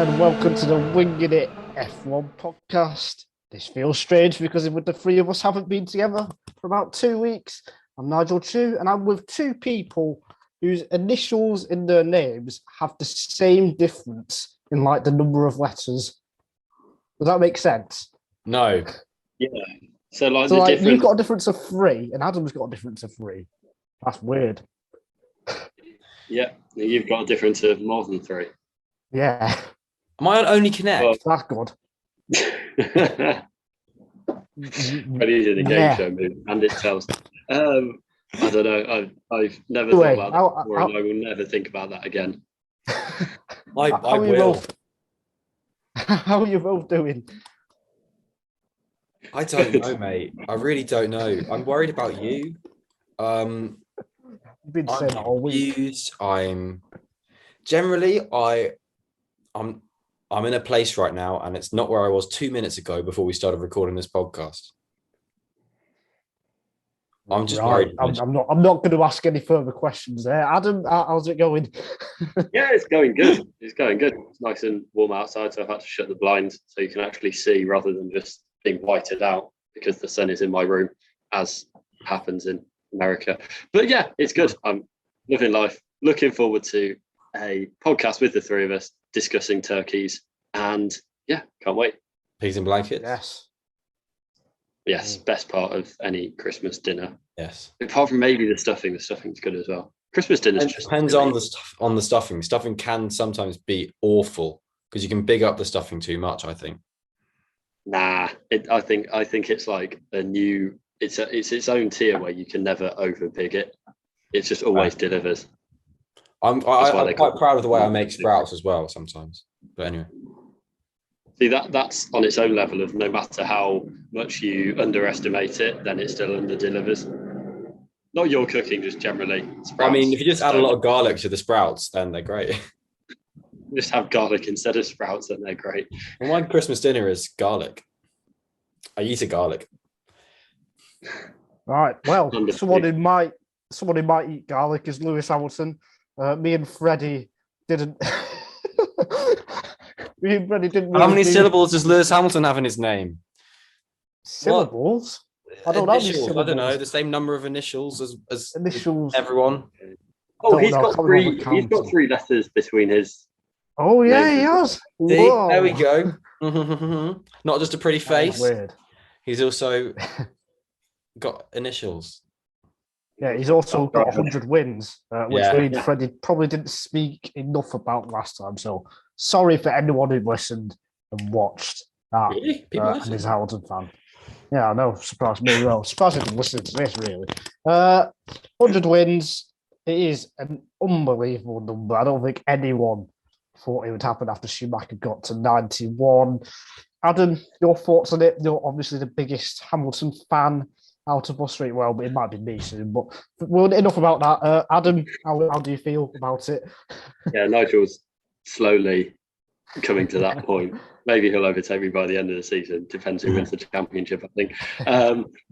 and welcome to the Winging It F1 podcast. This feels strange because with the three of us haven't been together for about 2 weeks. I'm Nigel Chu, and I'm with two people whose initials in their names have the same difference in like the number of letters. Does that make sense? No. Yeah. So the like difference... you've got a difference of 3, and Adam's got a difference of 3. That's weird. Yeah, you've got a difference of more than 3. Yeah. Am I on Only Connect? That's good. Freddie's in the game show mood, and it tells. I don't know. I've never thought about that before, and I will never think about that again. I will. How are you both doing? I don't know, mate. I really don't know. I'm worried about you. You've been saying that all week. I'm in a place right now, and it's not where I was 2 minutes ago before we started recording this podcast. I'm just worried. I'm not going to ask any further questions there. Adam, how's it going? Yeah, it's going good. It's going good. It's nice and warm outside, so I've had to shut the blinds so you can actually see rather than just being whited out because the sun is in my room, as happens in America. But yeah, it's good. I'm living life. Looking forward to a podcast with the three of us discussing turkeys, and yeah, can't wait. Pigs and blankets. Yes, best part of any Christmas dinner. Yes, apart from maybe the stuffing. The stuffing's good as well. Christmas dinner depends on the stuffing. Stuffing can sometimes be awful because you can big up the stuffing too much, I think. Nah, I think it's like a new. It's its own tier where you can never over big it. It just always delivers. I'm quite proud of the way I make sprouts as well sometimes. But anyway. See, that's on its own level of no matter how much you underestimate it, then it still under-delivers. Not your cooking, just generally. Sprouts, I mean, if you just add a lot of garlic to the sprouts, then they're great. Just have garlic instead of sprouts, then they're great. Well, my Christmas dinner is garlic. I eat a garlic. All right. Well, someone who might eat garlic is Lewis Hamilton. Me and Freddie didn't. Me and Freddie didn't. How many syllables does Lewis Hamilton have in his name? Syllables? What? I don't know. The same number of initials as initials. Everyone. Oh, he's got 3. He's got 3 letters between his. Oh yeah, he has. See, there we go. Not just a pretty face. Weird. He's also got initials. Yeah, he's also got 100 wins, which me and Freddie probably didn't speak enough about last time. So sorry for anyone who listened and watched that. Really? And is a Hamilton fan. Yeah, I know. Surprised me. Well, surprised I didn't listen to this, really. 100 wins. It is an unbelievable number. I don't think anyone thought it would happen after Schumacher got to 91. Adam, your thoughts on it? You're obviously the biggest Hamilton fan out of us, right? Well, it might be me soon, but enough about that. Adam, how do you feel about it? Yeah, Nigel's slowly coming to that point. Maybe he'll overtake me by the end of the season. Depends who wins the championship, I think.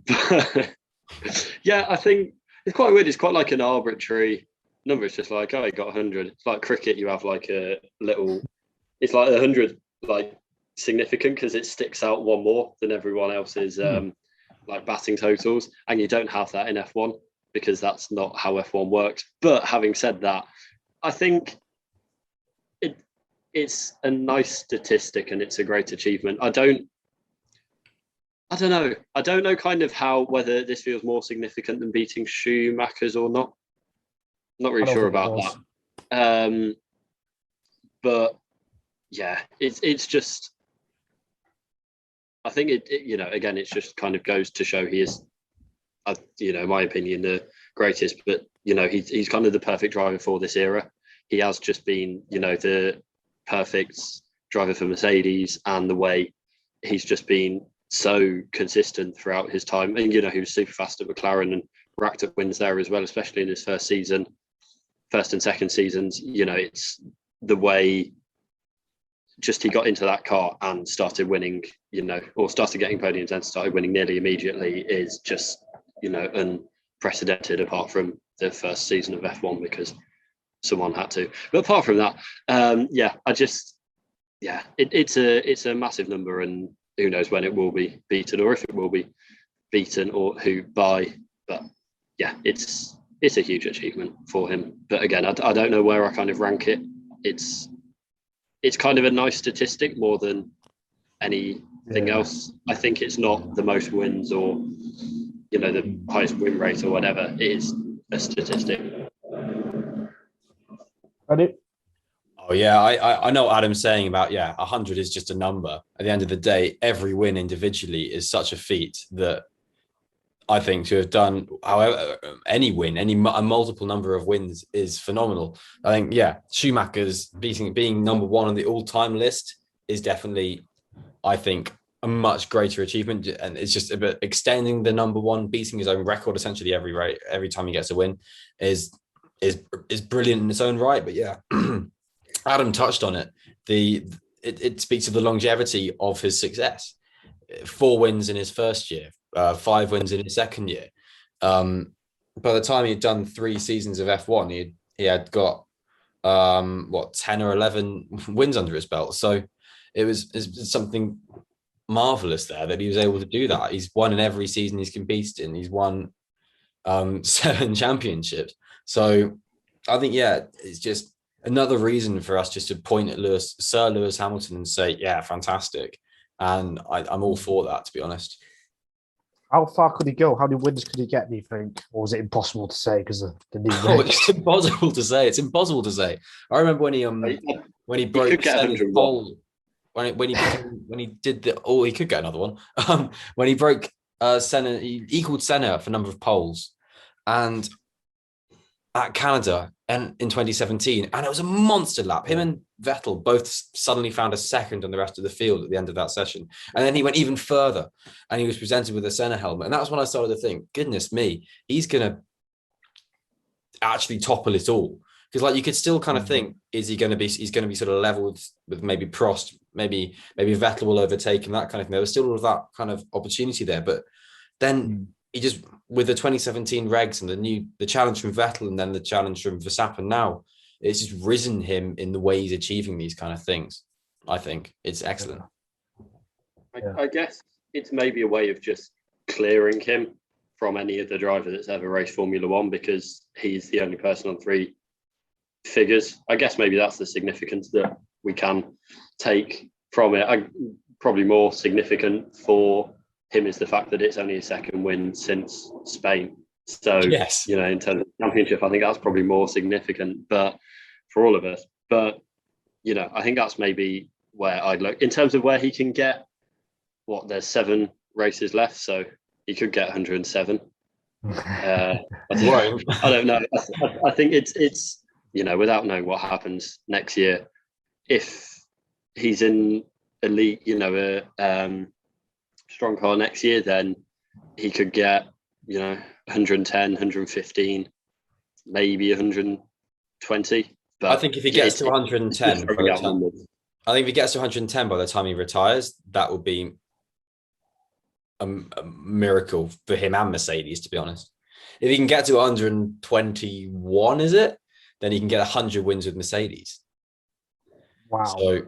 But yeah, I think it's quite weird. It's quite like an arbitrary number. It's just like, oh, he got 100. It's like cricket. You have like a little. It's like 100, like significant because it sticks out one more than everyone else's. Like batting totals, and you don't have that in F1 because that's not how F1 works. But having said that, I think it's a nice statistic and it's a great achievement. I don't know kind of how whether this feels more significant than beating Schumacher's or not. Not really sure about that. But yeah, it's just. I think it again, it just kind of goes to show he is, in my opinion, the greatest. But he's kind of the perfect driver for this era. He has just been, the perfect driver for Mercedes, and the way he's just been so consistent throughout his time. And he was super fast at McLaren and racked up wins there as well, especially in his first and second seasons. It's the way. Just he got into that car and started winning, or started getting podiums and started winning nearly immediately is just, unprecedented apart from the first season of F1 because someone had to. But apart from that, I just yeah, it's a massive number, and who knows when it will be beaten, or if it will be beaten, or who by. But yeah, it's a huge achievement for him. But again, I don't know where I kind of rank it. It's kind of a nice statistic more than anything else. I think it's not the most wins or the highest win rate or whatever. It is a statistic. Oh yeah, I know what Adam's saying about 100 is just a number. At the end of the day, every win individually is such a feat that I think to have done however any win, a multiple number of wins is phenomenal. I think Schumacher's being number one on the all-time list is definitely, I think, a much greater achievement, and it's just about extending the number one, beating his own record essentially every time he gets a win is brilliant in its own right. But yeah, Adam touched on it. It speaks of the longevity of his success. 4 wins in his first year, 5 wins in his second year. By the time he'd done 3 seasons of F1, he had got 10 or 11 wins under his belt. So it's something marvelous there that he was able to do that. He's won in every season he's competed in. He's won 7 championships. So I think it's just another reason for us just to point at Sir Lewis Hamilton and say, fantastic. And I'm all for that, to be honest. How far could he go? How many wins could he get, do you think? Or was it impossible to say because of the new It's impossible to say. It's impossible to say. I remember when he broke Senna's pole. When he did he could get another one. When he broke Senna, he equaled Senna for number of poles. And at Canada and in 2017, and it was a monster lap. Him and Vettel both suddenly found a second on the rest of the field at the end of that session. And then he went even further and he was presented with a Senna helmet. And that was when I started to think, goodness me, he's going to actually topple it all. Because you could still kind of think, he's going to be sort of level with maybe Prost, maybe Vettel will overtake him, that kind of thing. There was still all of that kind of opportunity there. But then he just, with the 2017 regs and the challenge from Vettel and then the challenge from Verstappen now, it's just risen him in the way he's achieving these kind of things. I think it's excellent. I guess it's maybe a way of just clearing him from any other driver that's ever raced Formula One, because he's the only person on 3 figures. I guess maybe that's the significance that we can take from it. Probably more significant for him is the fact that it's only his second win since Spain. So, yes, in terms of championship, I think that's probably more significant, but for all of us. But, I think that's maybe where I'd look in terms of where he can get. There's 7 races left, so he could get 107. I don't know. I think it's without knowing what happens next year, if he's in elite, a strong car next year, then he could get 110, 115, maybe 120. But I think if he gets to 110, I think if he gets to 110 by the time he retires, that would be a miracle for him and Mercedes, to be honest. If he can get to 121, is it? Then he can get 100 wins with Mercedes. Wow. So,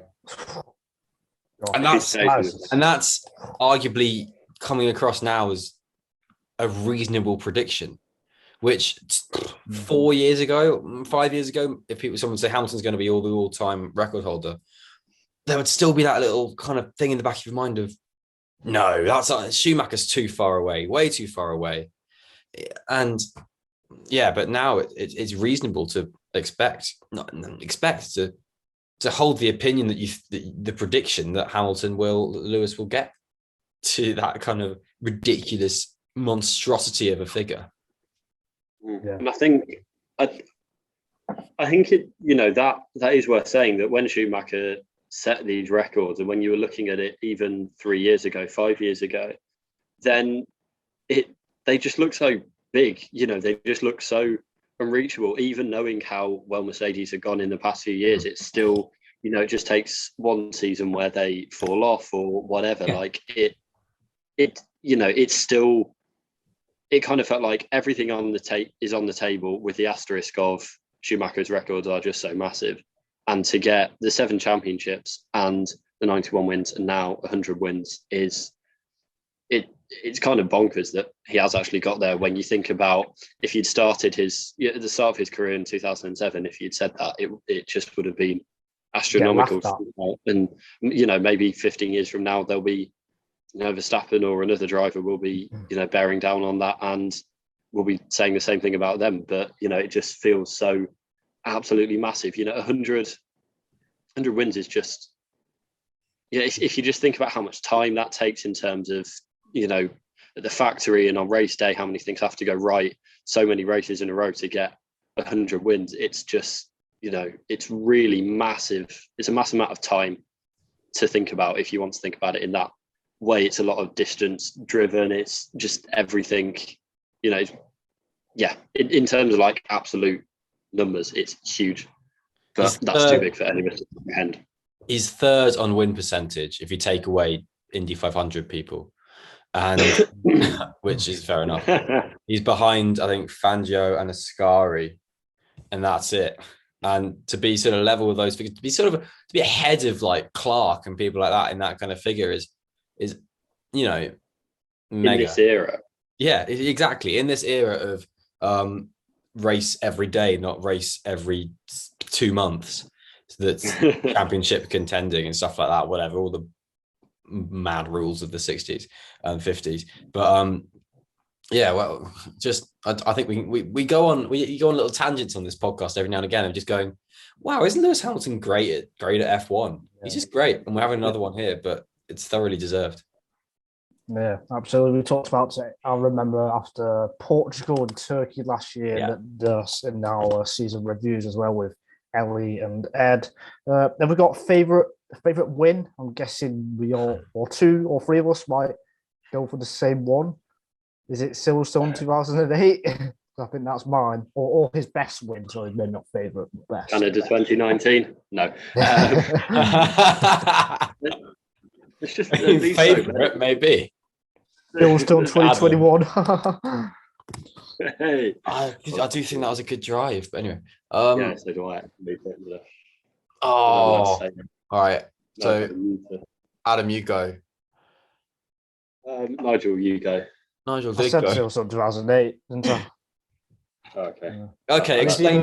and that's arguably coming across now as a reasonable prediction, which 4 years ago, 5 years ago, if someone would say Hamilton's going to be the all-time record holder, there would still be that little kind of thing in the back of your mind of, no, that's Schumacher's too far away, way too far away. And but now it's reasonable to expect to hold the opinion that the prediction that Lewis will get to that kind of ridiculous monstrosity of a figure. Yeah. And I think it, that is worth saying, that when Schumacher set these records, and when you were looking at it even 3 years ago, 5 years ago, then they just look so big, they just look so unreachable. Even knowing how well Mercedes have gone in the past few years, it's still, it just takes one season where they fall off or whatever. Yeah. It's still, it kind of felt like everything is on the table, with the asterisk of Schumacher's records are just so massive. And I think, And to get the 7 championships and the 91 wins and now 100 wins it's kind of bonkers that he has actually got there. When you think about if you'd started at the start of his career in 2007, if you'd said that, it just would have been astronomical. And maybe 15 years from now there'll be Verstappen or another driver will be bearing down on that, and we'll be saying the same thing about them. But it just feels so absolutely massive. 100 wins is just if you just think about how much time that takes in terms of at the factory and on race day, how many things have to go right, so many races in a row to get 100 wins. It's just it's really massive. It's a massive amount of time to think about if you want to think about it in that way. It's a lot of distance driven. It's just everything, in terms of like absolute numbers, it's huge, but that's too big for anyone to comprehend. He's third on win percentage if you take away Indy 500 people, and which is fair enough. He's behind, I think, Fangio and Ascari, and that's it. And to be sort of level with those figures, to be ahead of like Clark and people like that in that kind of figure is mega. In this era. Yeah, exactly. In this era of race every day, not race every 2 months. So that's championship contending and stuff like that, whatever, all the mad rules of the 60s and 50s. But I think we go on little tangents on this podcast every now and again of just going, wow, isn't Lewis Hamilton great at F1? He's just great, and we're having another one here, but it's thoroughly deserved. Yeah, absolutely. We talked about it. I remember after Portugal and Turkey last year, in our season reviews as well with Ellie and Ed. Have we got favourite win? I'm guessing we all, or 2 or 3 of us might go for the same one. Is it Silverstone 2008? I think that's mine. Or his best win, so maybe not favourite, but best. Canada 2019? No. It's just favourite, maybe. Silverstone 2021. Hey. I do think that was a good drive, but anyway. Yeah, so do I. All right. So, Adam, you go. Nigel, you go. Nigel, I said Silverstone 2008, didn't I? Okay. Okay, explain.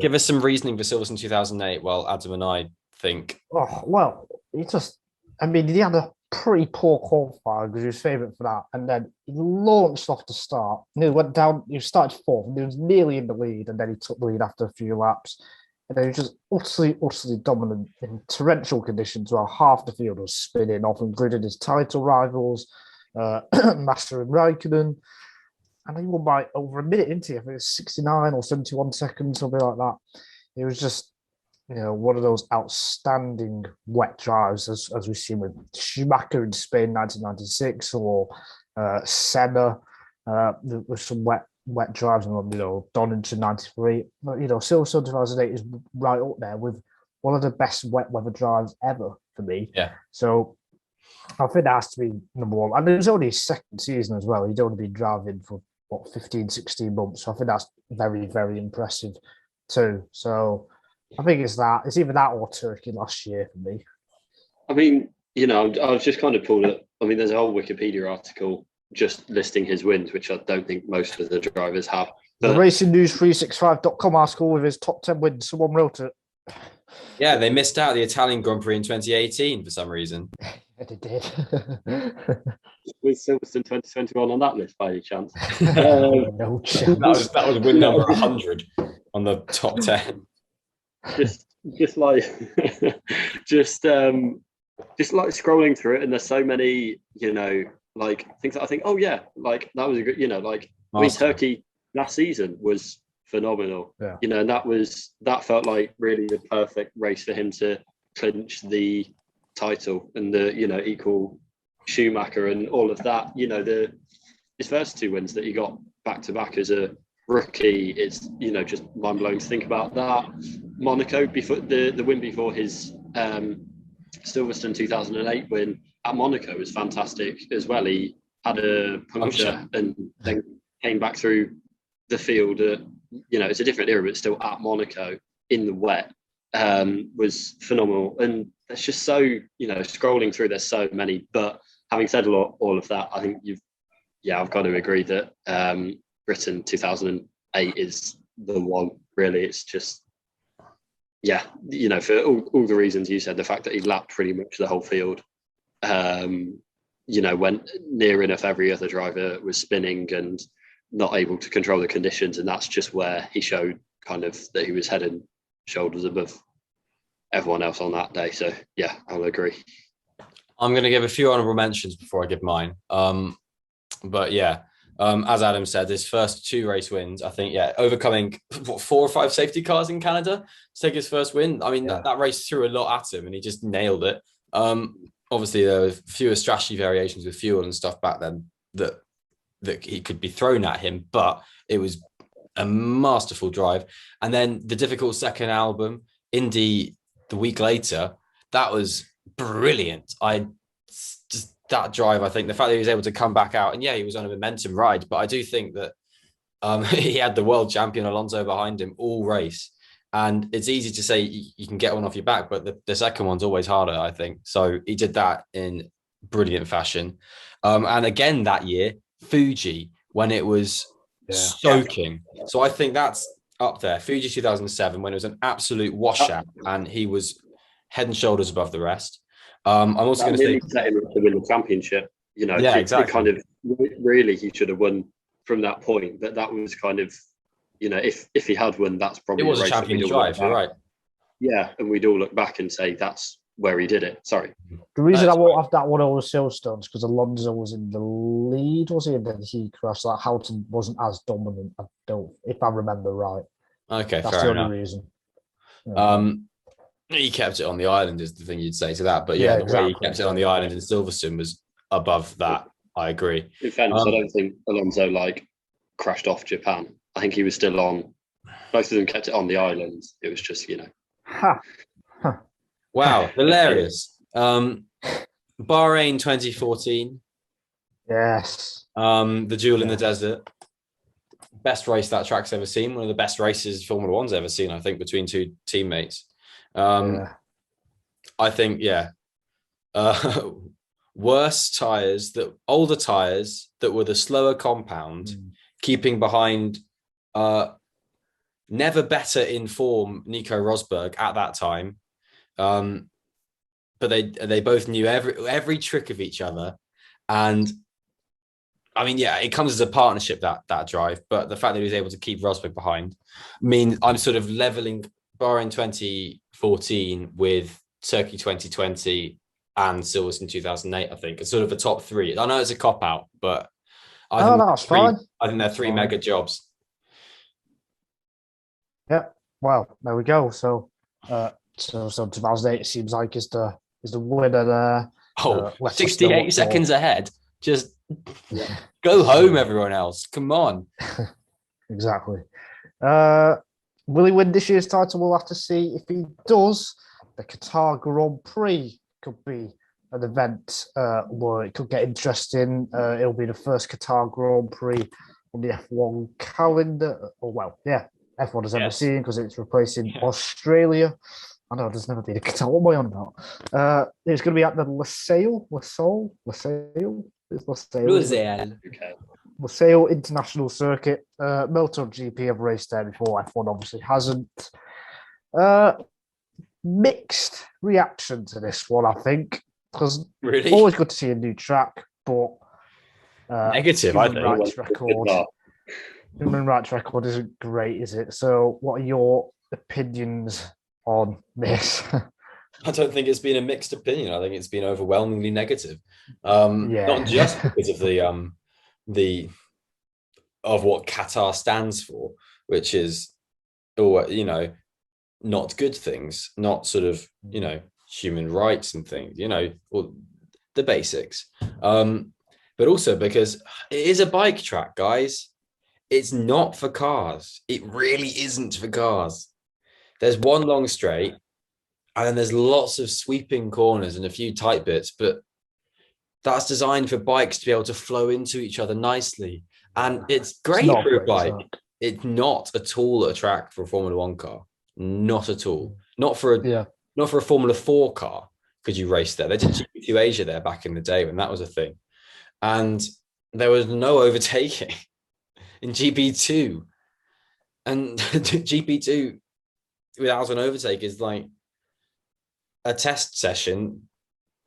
Give us some reasoning for Silverstone 2008 while Adam and I think. Oh, well, he had a pretty poor qualifier because he was favourite for that. And then he launched off the start. And he went down, he started 4th, and he was nearly in the lead. And then he took the lead after a few laps. And then he was just utterly dominant in torrential conditions while half the field was spinning off, including his title rivals, Master and Raikkonen. And he won by over a minute, didn't he? I think it was 69 or 71 seconds, something like that. It was just, one of those outstanding wet drives, as we've seen with Schumacher in Spain 1996, or Senna with some wet drives, and Donington 93. But Silverstone 2008 is right up there with one of the best wet weather drives ever for me. Yeah. So I think that has to be number one. And it was only his second season as well. He'd only been driving for 15, 16 months. So I think that's very, very impressive too. So I think it's that. It's either that or Turkey last year for me. I mean, I was just kind of pulled up. I mean, there's a whole Wikipedia article just listing his wins, which I don't think most of the drivers have. But the RacingNews365.com article with his top 10 wins, someone wrote it. Yeah, they missed out the Italian Grand Prix in 2018 for some reason. Yeah, they did. Was Silverstone 2021 on that list by any chance? No chance. That was win number 100 on the top 10. Just like scrolling through it, and there's so many, like things that I think, oh yeah, like that was a good, I mean, Turkey last season was phenomenal. Yeah. And that felt like really the perfect race for him to clinch the title and the equal Schumacher and all of that. His first 2 wins that he got back to back as a rookie, it's just mind blowing to think about that. Monaco before the win before his Silverstone 2008 win at Monaco was fantastic as well. He had a puncture and then came back through the field. It's a different era, but still at Monaco. in the wet was phenomenal. And there's just so, scrolling through, there's so many. But having said all of that, I think I've got to agree that Britain 2008 is the one, really. It's just, for all the reasons you said, the fact that he lapped pretty much the whole field, when near enough every other driver was spinning and not able to control the conditions. And that's just where he showed kind of that he was head and shoulders above everyone else on that day. So, I'll agree. I'm going to give a few honorable mentions before I give mine. As Adam said, his first 2 race wins, I think, overcoming 4 or 5 safety cars in Canada to take his first win. I mean, that race threw a lot at him and he just nailed it. Obviously, there were fewer strategy variations with fuel and stuff back then that he could be thrown at him, but it was a masterful drive. And then the difficult second album, Indy, the week later, that was brilliant. That drive, I think the fact that he was able to come back out, and he was on a momentum ride, but I do think that he had the world champion Alonso behind him all race. And it's easy to say you can get one off your back, but the second one's always harder, I think. So he did that in brilliant fashion. And again that year, Fuji, when it was soaking. So I think that's up there. Fuji 2007, when it was an absolute washout and he was head and shoulders above the rest. I'm also going to say set him up to win the championship. Exactly. Kind of really he should have won from that point. But that was kind of, if he had won, that's probably it was a champion drive. You're right. Yeah, and we'd all look back and say that's where he did it. Sorry. The reason I won't have that one over Silverstone's because Alonso was in the lead, was he? And then he crashed. Like Houghton wasn't as dominant. If I remember right. Okay, that's fair the only enough. Reason. He kept it on the island is the thing you'd say to that. But the way he kept it on the island in Silverstone was above that. I agree. In fairness, I don't think Alonso crashed off Japan. I think he was still on. Both of them kept it on the island. It was just, Wow, hilarious. Bahrain 2014. Yes. The duel in the desert. Best race that track's ever seen. One of the best races Formula One's ever seen, I think, between 2 teammates. I think, worse tyres, older tyres that were the slower compound, keeping behind never better in form Nico Rosberg at that time. But they both knew every trick of each other. And I mean, it comes as a partnership, that drive, but the fact that he was able to keep Rosberg behind means I'm sort of leveling Bahrain 2014 with Turkey 2020 and Silverstone 2008, I think. It's sort of a top 3. I know it's a cop-out, but that's fine. I think they're 3 mega jobs. Yeah, well, there we go. So 2008 seems like is the winner there. 68 seconds ahead. Just go home, everyone else. Come on. Exactly. Will he win this year's title? We'll have to see. If he does, the Qatar Grand Prix could be an event where it could get interesting. It'll be the first Qatar Grand Prix on the F1 calendar. F1 has ever seen because it's replacing Australia. I know there's never been a Qatar. What am I on about? It's going to be at the Lusail International Circuit. Motor GP have raced there before. F1 obviously hasn't. Mixed reaction to this one, I think, because really always good to see a new track, but negative. I think human rights record isn't great, is it? So, what are your opinions on this? I don't think it's been a mixed opinion. I think it's been overwhelmingly negative. Not just because of the of what Qatar stands for, which is, not good things, not sort of, human rights and things, or the basics. But also because it is a bike track, guys. It's not for cars. It really isn't for cars. There's one long straight, and then there's lots of sweeping corners and a few tight bits, but that's designed for bikes to be able to flow into each other nicely. And it's great for a bike. It's not at all a track for a Formula One car. Not at all. Not for a Formula 4 car could you race there. They did GP2 Asia there back in the day when that was a thing. And there was no overtaking in GP2. And GP2 without an overtake is like a test session.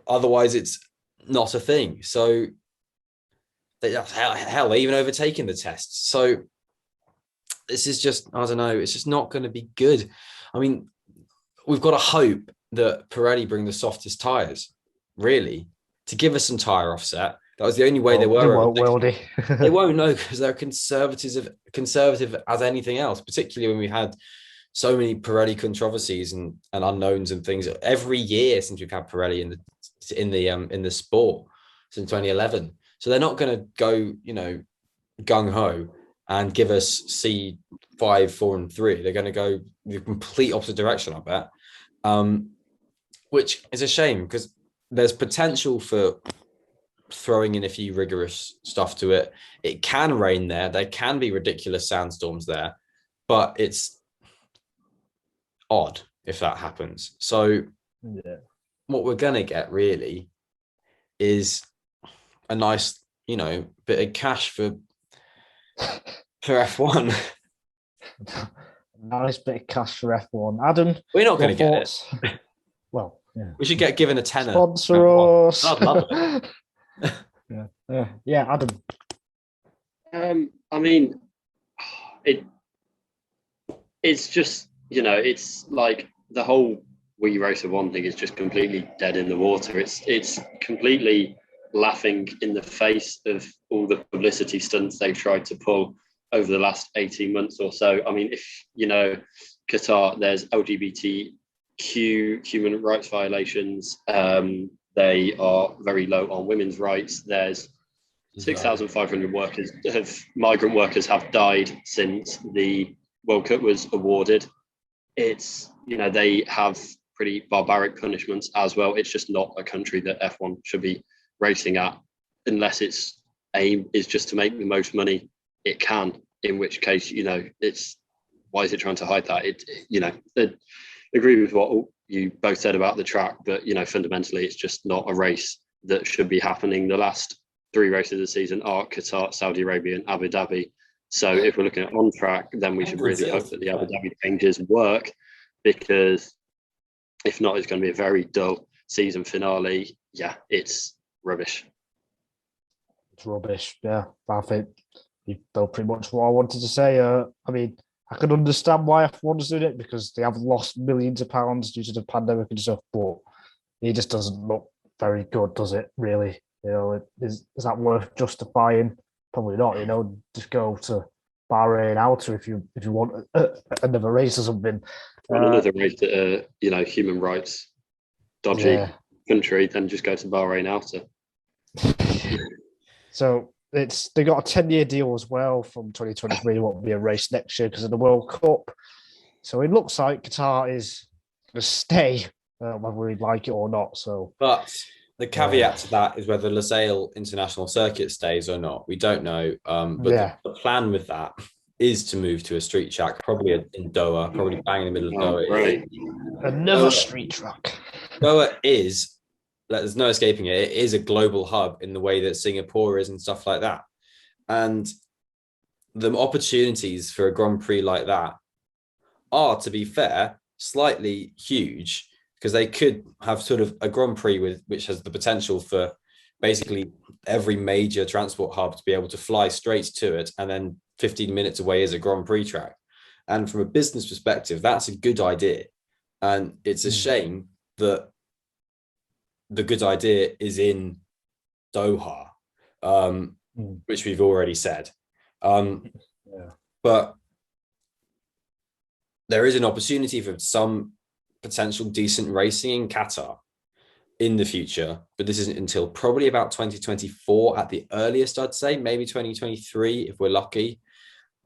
Otherwise, it's not a thing. So, hell, they even overtaking the tests. So, this is just, I don't know, it's just not going to be good. I mean, we've got to hope that Pirelli bring the softest tyres, really, to give us some tyre offset. That was the only way they were. They won't, will they? They won't know, because they're conservative as anything else, particularly when we had so many Pirelli controversies and unknowns and things every year since we've had Pirelli in the sport since 2011. So they're not going to go, gung ho and give us C5, 4, and 3. They're going to go the complete opposite direction, I bet. Which is a shame, because there's potential for throwing in a few rigorous stuff to it. It can rain there. There can be ridiculous sandstorms there, but it's odd if that happens. So what we're going to get really is a nice, bit of cash for F1. Nice bit of cash for F1. Adam, we're not going to get it. Well, yeah. We should get given a tenner. Sponsor us. I'd love it. Yeah, Adam. I mean, it's just, it's like the whole We Racer One thing is just completely dead in the water. It's completely laughing in the face of all the publicity stunts they've tried to pull over the last 18 months or so. I mean, if Qatar, there's LGBTQ human rights violations. They are very low on women's rights. There's 6,500 migrant workers have died since the World Cup was awarded. It's, they have pretty barbaric punishments as well. It's just not a country that F1 should be racing at, unless its aim is just to make the most money it can, in which case, it's, why is it trying to hide that? I agree with what you both said about the track, but, fundamentally, it's just not a race that should be happening. The last 3 races of the season are Qatar, Saudi Arabia, and Abu Dhabi. So if we're looking at on track, then we should really hope that the Abu Dhabi changes work, because if not, it's going to be a very dull season finale. Yeah, it's rubbish. It's rubbish. Yeah, I think you know pretty much what I wanted to say. I mean, I can understand why F1's doing it, because they have lost millions of pounds due to the pandemic and stuff, but it just doesn't look very good, does it, really? Is that worth justifying? Probably not, just go to Bahrain Outer if you want another race or something. Another race that human rights dodgy country, then just go to Bahrain Outer. So they got a 10-year deal as well from 2023. There won't be a race next year because of the World Cup. So it looks like Qatar is going to stay, whether we like it or not. So, but the caveat to that is whether Losail International Circuit stays or not. We don't know. But the plan with that is to move to a street track, probably in Doha, probably bang in the middle of Doha. Right. Another street track. Doha is, there's no escaping it, it is a global hub in the way that Singapore is and stuff like that. And the opportunities for a Grand Prix like that are, to be fair, slightly huge, because they could have sort of a Grand Prix which has the potential for basically every major transport hub to be able to fly straight to it, and then 15 minutes away is a Grand Prix track. And from a business perspective, that's a good idea. And it's a shame that the good idea is in Doha, which we've already said. But there is an opportunity for some potential decent racing in Qatar in the future, but this isn't until probably about 2024 at the earliest, I'd say, maybe 2023 if we're lucky.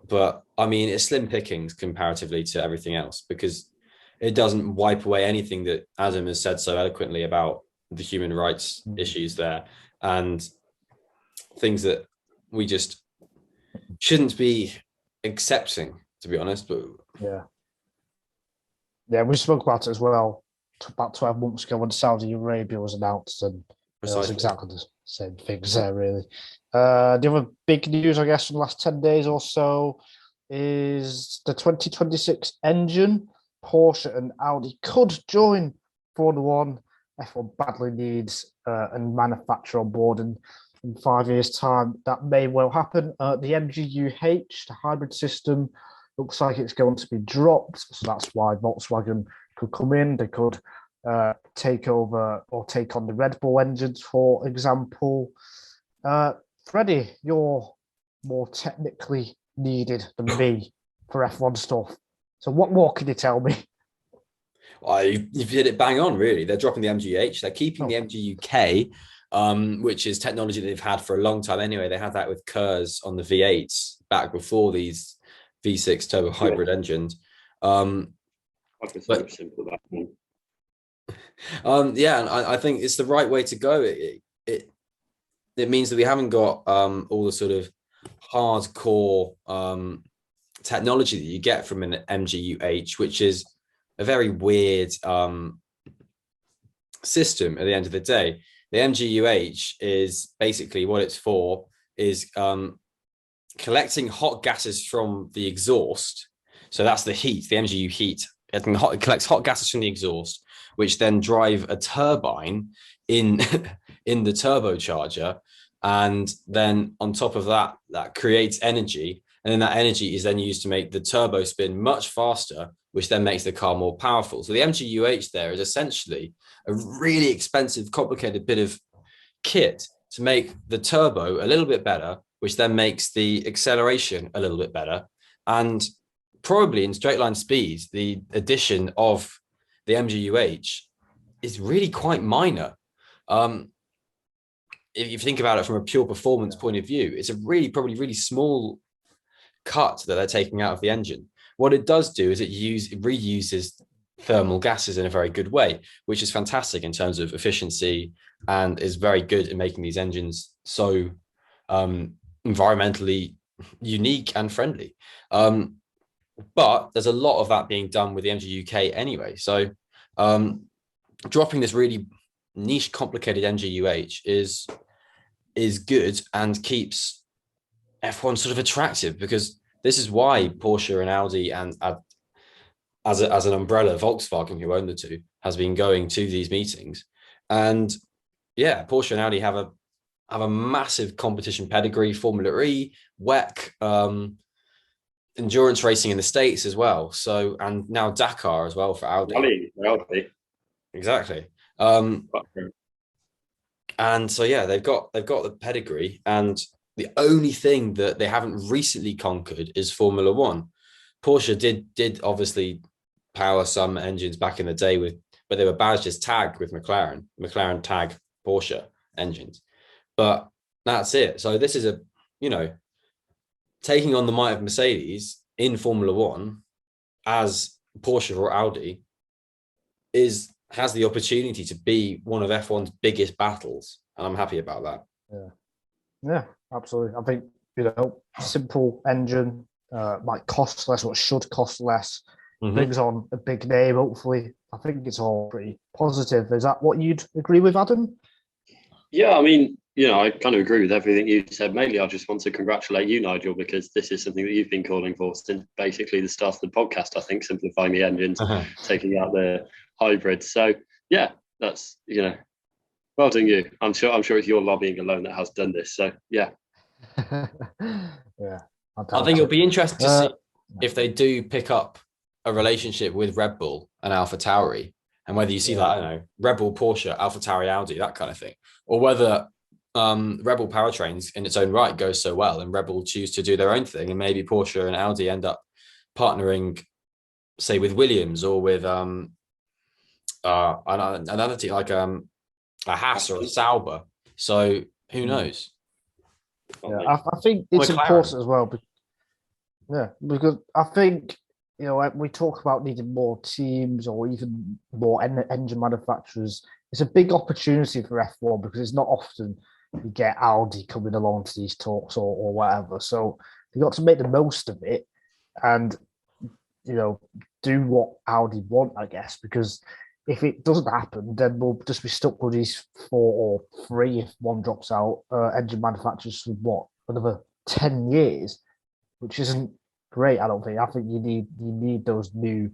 But I mean, it's slim pickings comparatively to everything else, because it doesn't wipe away anything that Adam has said so eloquently about the human rights issues there, and things that we just shouldn't be accepting, to be honest. But Yeah, we spoke about it as well about 12 months ago when Saudi Arabia was announced, and it was exactly the same things there, really. The other big news, I guess, in the last 10 days or so is the 2026 engine. Porsche and Audi could join Formula One. F1 badly needs a manufacturer on board, and in 5 years' time, that may well happen. The MGUH, the hybrid system, looks like it's going to be dropped. So that's why Volkswagen could come in. They could take over or take on the Red Bull engines, for example. Freddie, you're more technically needed than me for F1 stuff. So what more can you tell me? Well, you've hit it bang on, really. They're dropping the MGH. They're keeping the MGUK, which is technology they've had for a long time anyway. They had that with KERS on the V8s back before these V6 turbo hybrid engines. I prefer simple that one. And I think it's the right way to go. It means that we haven't got all the sort of hardcore technology that you get from an MGUH, which is a very weird system at the end of the day. The MGUH is basically what it's for is collecting hot gases from the exhaust. So that's the heat, the MGU heat. It collects hot gases from the exhaust, which then drive a turbine in in the turbocharger. And then on top of that, that creates energy. And then that energy is then used to make the turbo spin much faster, which then makes the car more powerful. So the MGUH there is essentially a really expensive, complicated bit of kit to make the turbo a little bit better, which then makes the acceleration a little bit better. And probably in straight line speeds, the addition of the MGUH is really quite minor. If you think about it from a pure performance point of view, it's a probably really small cut that they're taking out of the engine. What it does do is it reuses thermal gases in a very good way, which is fantastic in terms of efficiency and is very good in making these engines so environmentally unique and friendly. But there's a lot of that being done with the MGUK anyway. So dropping this really niche, complicated MGUH is good and keeps F1 sort of attractive, because this is why Porsche and Audi and as an umbrella, Volkswagen, who own the two, has been going to these meetings. And yeah, Porsche and Audi have a massive competition pedigree, Formula E, WEC, endurance racing in the States as well. So, and now Dakar as well for Audi. Exactly. And so yeah, they've got the pedigree, and the only thing that they haven't recently conquered is Formula One. Porsche did obviously power some engines back in the day but they were badged as tagged with McLaren tag Porsche engines. But that's it. So this is taking on the might of Mercedes in Formula One as Porsche or Audi has the opportunity to be one of F1's biggest battles, and I'm happy about that. Yeah, absolutely. I think simple engine might cost less, or should cost less. Brings on a big name. Hopefully, I think it's all pretty positive. Is that what you'd agree with, Adam? Yeah, I mean, I kind of agree with everything you said. Mainly, I just want to congratulate you, Nigel, because this is something that you've been calling for since basically the start of the podcast. I think simplifying the engines, taking out the hybrids. So yeah, that's well done you. I'm sure it's your lobbying alone that has done this. So yeah. Yeah. I think it'll be interesting to see if they do pick up a relationship with Red Bull and AlphaTauri, and whether you see that, I don't know, Red Bull, Porsche, AlphaTauri, Audi, that kind of thing, or whether Red Bull powertrains in its own right goes so well and Red Bull choose to do their own thing, and maybe Porsche and Audi end up partnering, say, with Williams or with another team like a Haas or a Sauber. So who knows? Yeah, I think it's important as well. Because I think we talk about needing more teams or even more engine manufacturers. It's a big opportunity for F1 because it's not often you get Audi coming along to these talks or whatever. So you got to make the most of it, and do what Audi want, I guess, because if it doesn't happen, then we'll just be stuck with these 4 or 3 if one drops out engine manufacturers for what, another 10 years, which isn't great. I don't think. I think you need those new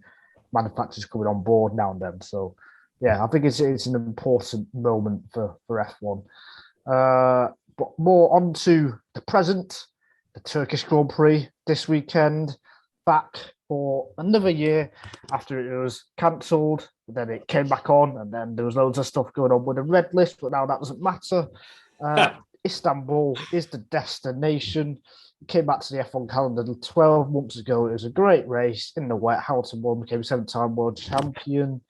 manufacturers coming on board now and then. So yeah, I think it's an important moment for F1. But more on to the present, the Turkish Grand Prix this weekend, back for another year after it was cancelled. Then it came back on, and then there was loads of stuff going on with the red list, but now that doesn't matter. Istanbul is the destination. It came back to the F1 calendar 12 months ago. It was a great race in the wet. Hamilton won, became 7-time world champion.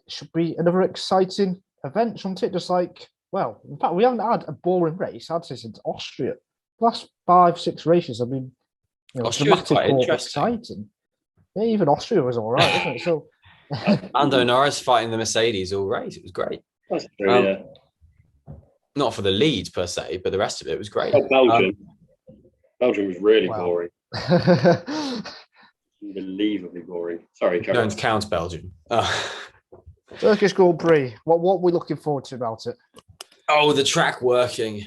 It should be another exciting event, shouldn't it? Just like, well, in fact, we haven't had a boring race, I'd say, since Austria. The last 5-6 races have been, dramatic or exciting. Yeah, even Austria was all right, wasn't it? So, Lando Norris fighting the Mercedes all race. It was great. That's true, yeah. Not for the lead per se, but the rest of it was great. Belgium. Belgium was really boring. Unbelievably boring. Sorry, Karen. Don't count Belgium. Turkish Grand Prix. What are we looking forward to about it? Oh, the track working.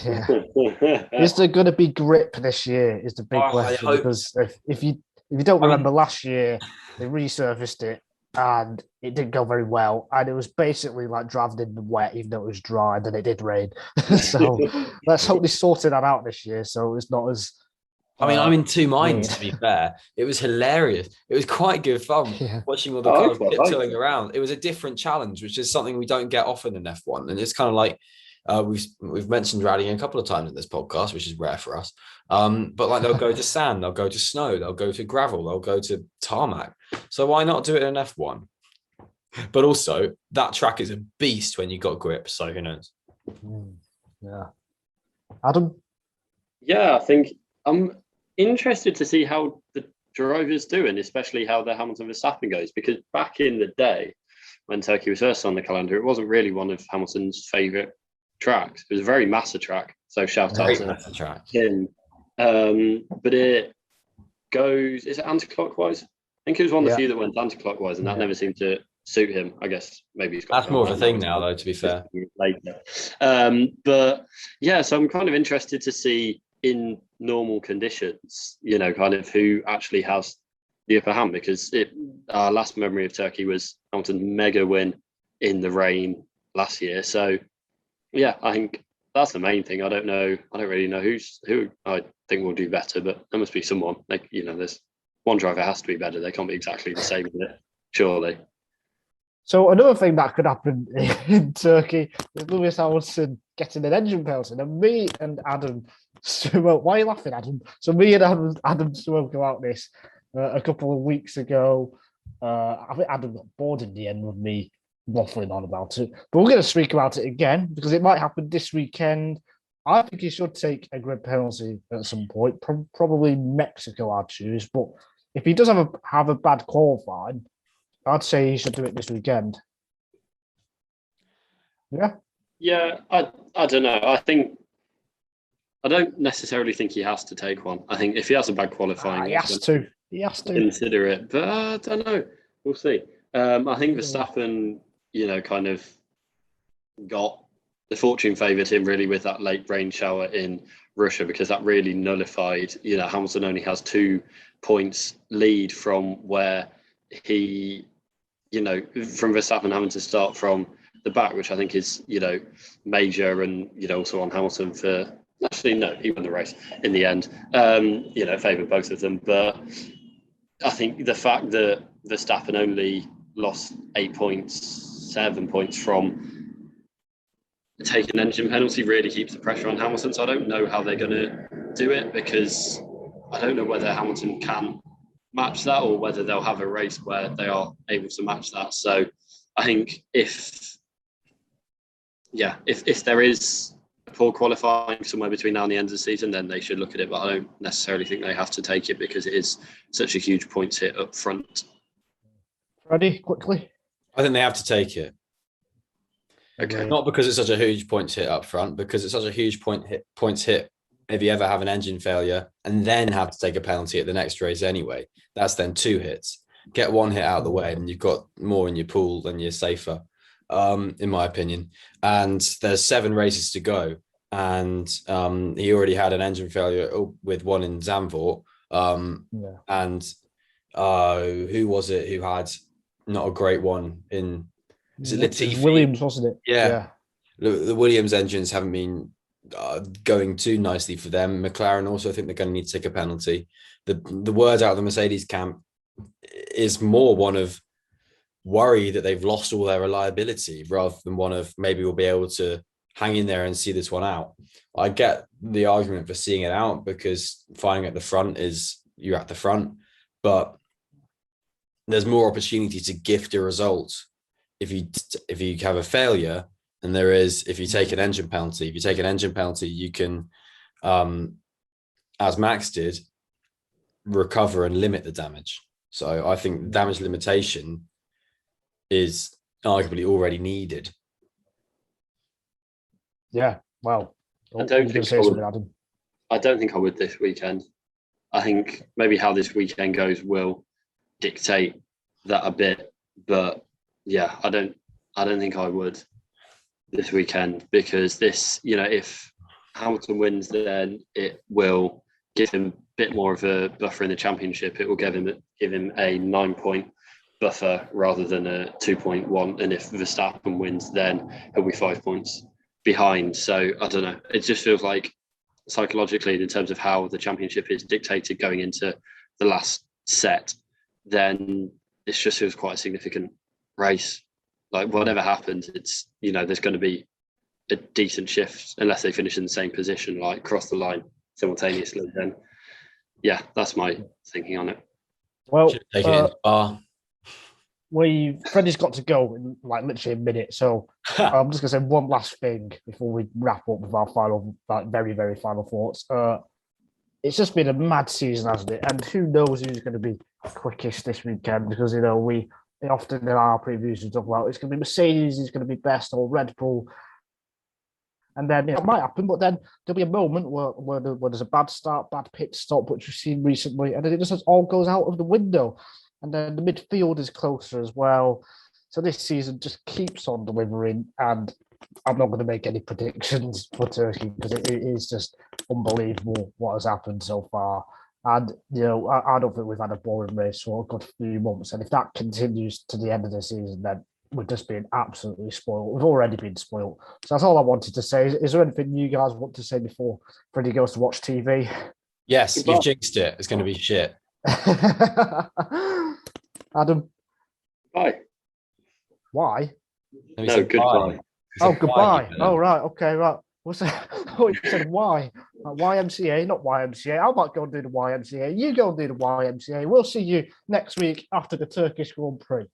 Yeah. Is there going to be grip this year? Is the big question. Because if you don't remember, last year they resurfaced it and it didn't go very well, and it was basically like driving in the wet, even though it was dry, and then it did rain. So let's hope they sorted that out this year, so it's not as. I'm in two minds, to be fair. It was hilarious. It was quite good fun watching all the cars tiptoeing around. It was a different challenge, which is something we don't get often in F1. And it's kind of like we've mentioned rallying a couple of times in this podcast, which is rare for us. But like they'll go to sand, they'll go to snow, they'll go to gravel, they'll go to tarmac. So why not do it in F1? But also, that track is a beast when you got grip. So who knows? Yeah. Adam? Yeah, I think I'm interested to see how the drivers do, and especially how the Hamilton Verstappen goes, because back in the day when Turkey was first on the calendar, it wasn't really one of Hamilton's favourite tracks. It was a very Massa track, so shout out to him. But it goes, is it anti-clockwise? I think it was one of the few that went anti-clockwise, and that never seemed to suit him. I guess maybe he's got that's more of a thing now, though, to be fair. Later. But yeah, so I'm kind of interested to see in normal conditions, kind of who actually has the upper hand, because our last memory of Turkey was Hamilton's mega win in the rain last year. So yeah, I think that's the main thing. I don't really know who I think will do better, but there must be someone. Like, there's one driver has to be better. They can't be exactly the same, surely. So another thing that could happen in Turkey is Lewis Hamilton getting an engine penalty. And me and Adam spoke. Why are you laughing, Adam? So me and Adam spoke about this a couple of weeks ago. I think Adam got bored in the end with me waffling on about it. But we're going to speak about it again because it might happen this weekend. I think he should take a grid penalty at some point. Probably Mexico, I'd choose. But if he does have a bad qualifying, I'd say he should do it this weekend. Yeah? Yeah, I don't know. I don't necessarily think he has to take one. I think if he has a bad qualifying... He has to. Consider it. But I don't know. We'll see. I think Verstappen, kind of got... The fortune favoured him really with that late rain shower in Russia, because that really nullified, Hamilton only has 2 points lead from where he... from Verstappen having to start from the back, which I think is, major, and, also on Hamilton for, actually, no, he won the race in the end, favoured both of them. But I think the fact that Verstappen only lost 8 points, 7 points from taking an engine penalty really keeps the pressure on Hamilton. So I don't know how they're going to do it, because I don't know whether Hamilton can match that, or whether they'll have a race where they are able to match that. So I think if there is a poor qualifying somewhere between now and the end of the season, then they should look at it. But I don't necessarily think they have to take it, because it is such a huge points hit up front. Freddie, quickly. I think they have to take it. Okay. Not because it's such a huge points hit up front, because it's such a huge points hit if you ever have an engine failure and then have to take a penalty at the next race anyway, that's then 2 hits. Get 1 hit out of the way and you've got more in your pool and you're safer, in my opinion. And there's 7 races to go. And he already had an engine failure with one in Zandvoort. And who was it who had not a great one in? Is it Latifi? Williams, wasn't it? Yeah. The Williams engines haven't been going too nicely for them. McLaren also think they're going to need to take a penalty. The word out of the Mercedes camp is more one of worry that they've lost all their reliability rather than one of maybe we'll be able to hang in there and see this one out. I get the argument for seeing it out because firing at the front is you're at the front, but there's more opportunity to gift a result if you have a failure than there is if you take an engine penalty. If you take an engine penalty, you can, as Max did, recover and limit the damage. So I think damage limitation is arguably already needed. Yeah, well, I don't think I would this weekend. I think maybe how this weekend goes will dictate that a bit, but yeah, I don't think I would this weekend because this, if Hamilton wins, then it will give him a bit more of a buffer in the championship. It will give him a 9-point buffer rather than a 2.1, and if Verstappen wins, then he'll be 5 points behind. So I don't know. It just feels like psychologically, in terms of how the championship is dictated going into the last set, then it just feels quite a significant race. Like whatever happens, it's there's going to be a decent shift unless they finish in the same position, like cross the line simultaneously. Then, yeah, that's my thinking on it. Well, take Freddie's got to go in like literally a minute, so I'm just gonna say one last thing before we wrap up with our final, very, very final thoughts. It's just been a mad season, hasn't it? And who knows who's going to be quickest this weekend? Because we often in our previews we talk about it's going to be Mercedes, is going to be best, or Red Bull, and then it might happen. But then there'll be a moment where there's a bad start, bad pit stop, which we've seen recently, and then it just all goes out of the window. And then the midfield is closer as well. So this season just keeps on delivering. And I'm not going to make any predictions for Turkey because it is just unbelievable what has happened so far. And, I don't think we've had a boring race for a good few months. And if that continues to the end of the season, then we're just being absolutely spoiled. We've already been spoiled. So that's all I wanted to say. Is there anything you guys want to say before Freddie goes to watch TV? Yes, you've jinxed it. It's going to be shit. Adam. Bye. Why? No, goodbye. Oh, goodbye. Oh, right. Okay, right. What's that? Oh, you said why? YMCA, not YMCA. I might go and do the YMCA. You go and do the YMCA. We'll see you next week after the Turkish Grand Prix.